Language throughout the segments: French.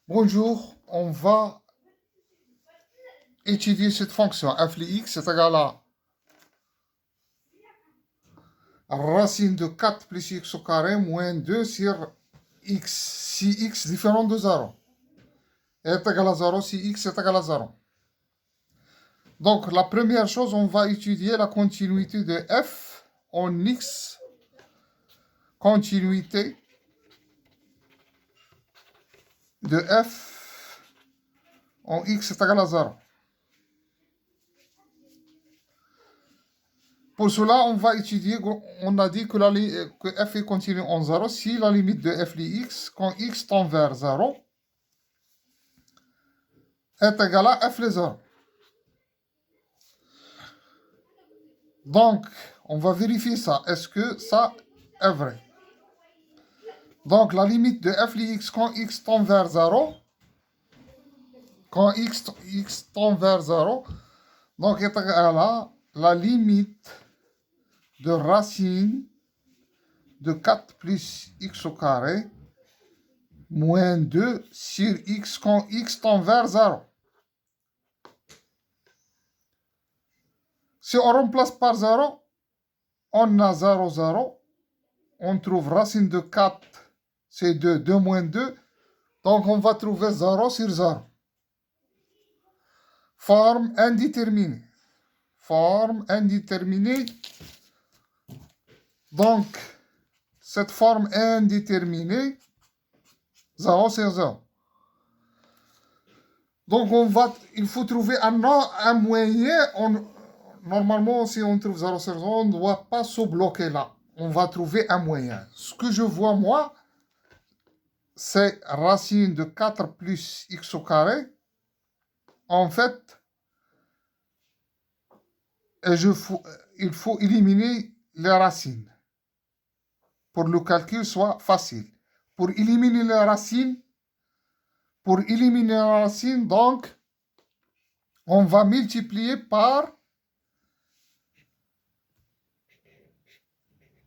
Bonjour, on va étudier cette fonction. F de x est égal à racine de 4 plus x au carré moins 2 sur x, si x différent de 0 est égal à 0, si x est égal à 0. Donc, la première chose, on va étudier la continuité de f en x, continuité de f en x est égal à 0. Pour cela, on va étudier, on a dit que, que f est continu en 0 si la limite de f de x, quand x tend vers 0, est égale à f de 0. Donc, on va vérifier ça. Est-ce que ça est vrai? Donc, la limite de f de x quand x tend vers 0, quand x tend vers 0, donc est égale à la limite de racine de 4 plus x au carré moins 2 sur x quand x tend vers 0. Si on remplace par 0, on a 0, 0. On trouve racine de 4, c'est 2, 2 moins 2. Donc, on va trouver 0 sur 0. Forme indéterminée. Forme indéterminée. Donc, cette forme indéterminée, 0 sur 0. Donc, il faut trouver un moyen. Normalement, si on trouve 0 sur 0, on ne doit pas se bloquer là. On va trouver un moyen. Ce que je vois, moi, c'est racine de 4 plus x au carré. En fait, il faut éliminer les racines pour que le calcul soit facile. Pour éliminer les racines, donc, on va multiplier par,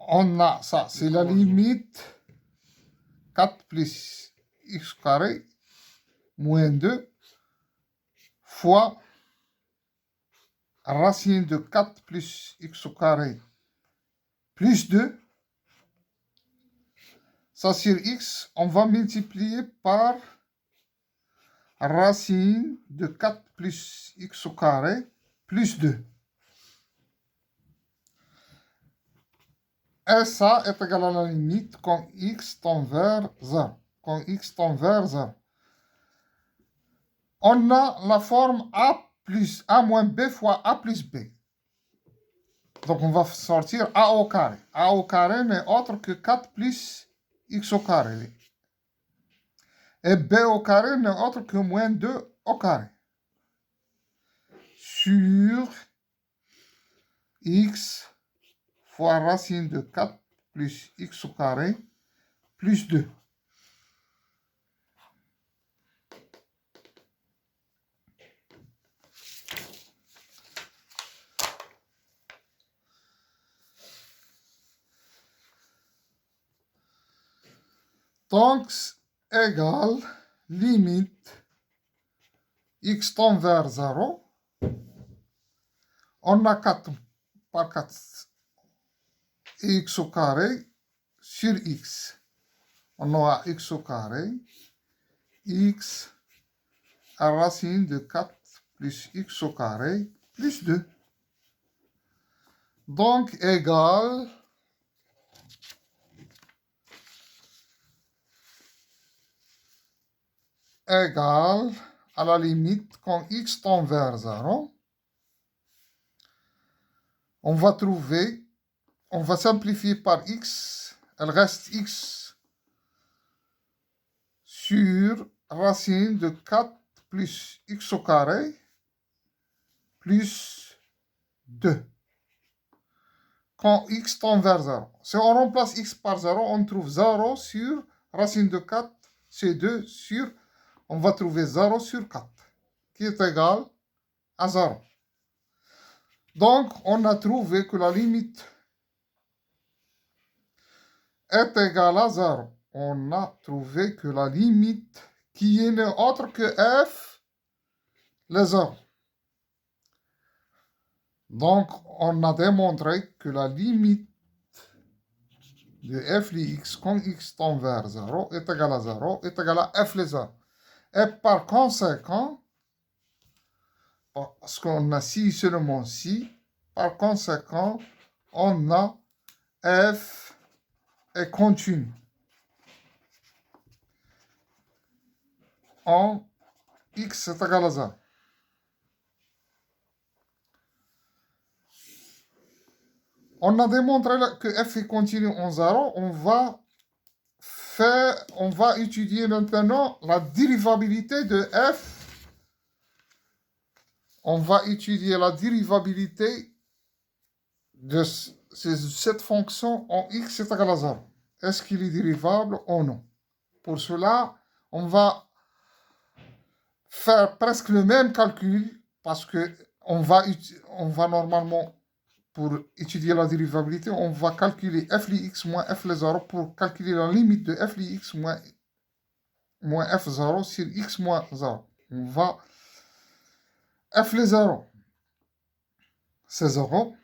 on a ça, c'est la limite 4 plus x carré moins 2 fois racine de 4 plus x au carré plus 2. Ça sur x, on va multiplier par racine de 4 plus x au carré plus 2. Et ça est égal à la limite quand x tend vers 0. Quand x tend vers 0. On a la forme a plus a moins b fois a plus b. Donc on va sortir a au carré. A au carré n'est autre que 4 plus x au carré. Et b au carré n'est autre que moins 2 au carré. Sur x fois racine de 4 plus x au carré plus 2. Donc, égale limite x tend vers 0. On a 4 par 4 x au carré sur x. On aura x au carré, x à racine de 4 plus x au carré plus 2. Donc, égale à la limite quand x tend vers 0. On va simplifier par x. Elle reste x sur racine de 4 plus x au carré plus 2. Quand x tend vers 0. Si on remplace x par 0, on trouve 0 sur racine de 4, c'est 2 sur, on va trouver 0 sur 4, qui est égal à 0. Donc, on a trouvé que la limite est égale à 0. On a trouvé que la limite qui n'est autre que f les 0. Donc, on a démontré que la limite de f de x quand x tend vers 0 est égale à 0 est égale à f les 0. Et par conséquent, parce qu'on a si seulement si, par conséquent, on a f est continu en x est égal à 0. On a démontré que f est continu en 0. On va étudier maintenant la dérivabilité de f. On va étudier la dérivabilité de cette fonction en x est égal à 0. Est-ce qu'il est dérivable ou non? Pour cela, on va faire presque le même calcul parce que on va normalement, pour étudier la dérivabilité, on va calculer f de x moins f de 0 pour calculer la limite de f de x moins f0 sur x moins 0. On va f de 0, c'est 0.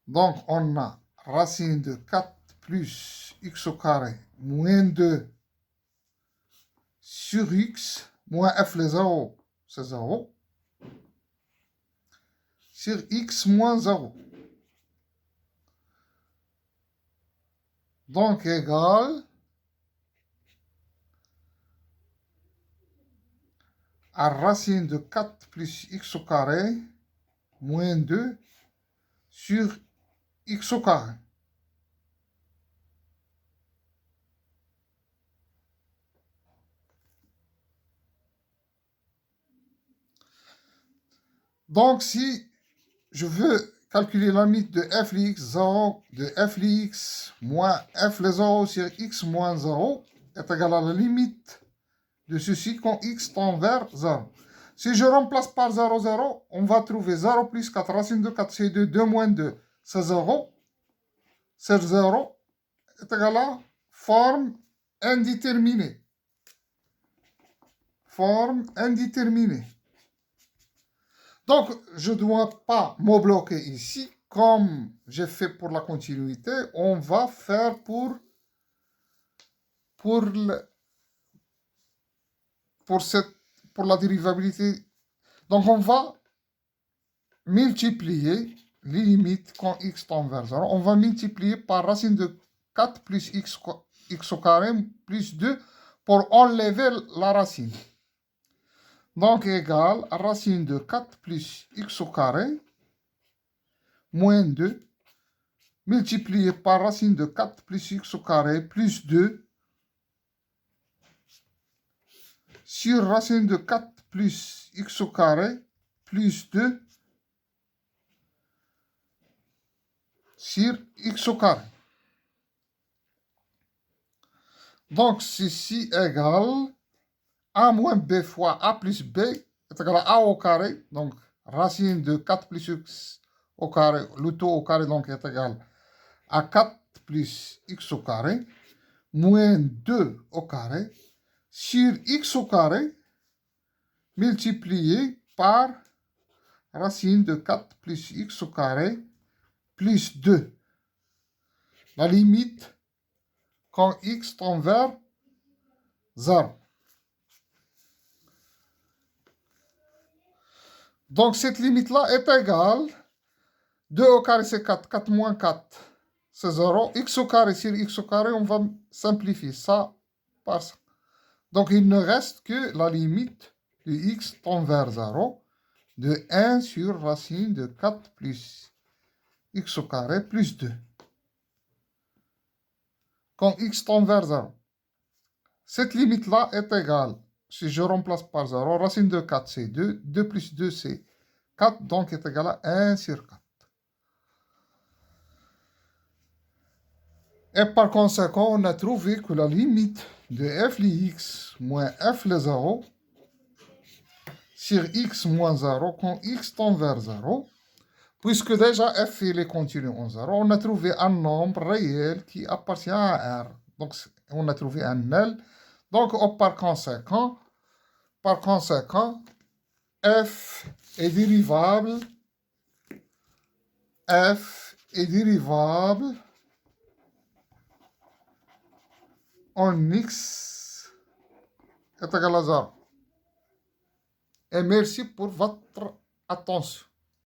Donc, on a racine de 4 plus x au carré moins 2 sur x moins f de 0, c'est 0. Sur x moins 0. Donc, égal à racine de 4 plus x au carré moins 2 sur x au carré. Donc, si je veux calculer la limite de f de x 0 de f de x moins f de 0 sur x moins 0 est égal à la limite de ceci quand x tend vers 0. Si je remplace par 0, 0, on va trouver 0 plus 4 racine de 4, c'est 2, 2 moins 2, c'est 0. C'est 0 est égal à forme indéterminée. Forme indéterminée. Donc, je ne dois pas me bloquer ici. Comme j'ai fait pour la continuité, on va faire pour la dérivabilité. Donc, on va multiplier les limites quand x tend vers 0. On va multiplier par racine de 4 plus x au carré plus 2 pour enlever la racine. Donc, égal à racine de 4 plus x au carré moins 2 multiplié par racine de 4 plus x au carré plus 2 sur racine de 4 plus x au carré plus 2 sur x au carré. Donc, ceci égale a moins b fois a plus b est égal à a au carré. Donc, racine de 4 plus x au carré, le tout au carré donc est égal à 4 plus x au carré moins 2 au carré sur x au carré multiplié par racine de 4 plus x au carré plus 2. La limite quand x tend vers 0. Donc, cette limite-là est égale 2 au carré, c'est 4. 4 moins 4, c'est 0. X au carré sur x au carré, on va simplifier ça par ça. Donc, il ne reste que la limite de x tend vers 0 de 1 sur racine de 4 plus x au carré plus 2. Quand x tend vers 0. Cette limite-là est égale, si je remplace par 0, racine de 4 c'est 2, 2 plus 2 c'est 4, donc est égal à 1 sur 4. Et par conséquent, on a trouvé que la limite de f de x moins f de 0 sur x moins 0 quand x tend vers 0, puisque déjà f il est continu en 0, on a trouvé un nombre réel qui appartient à R. Donc, on a trouvé un L. Donc, par conséquent, f est dérivable. F est dérivable en x est égal à 0. Et merci pour votre attention.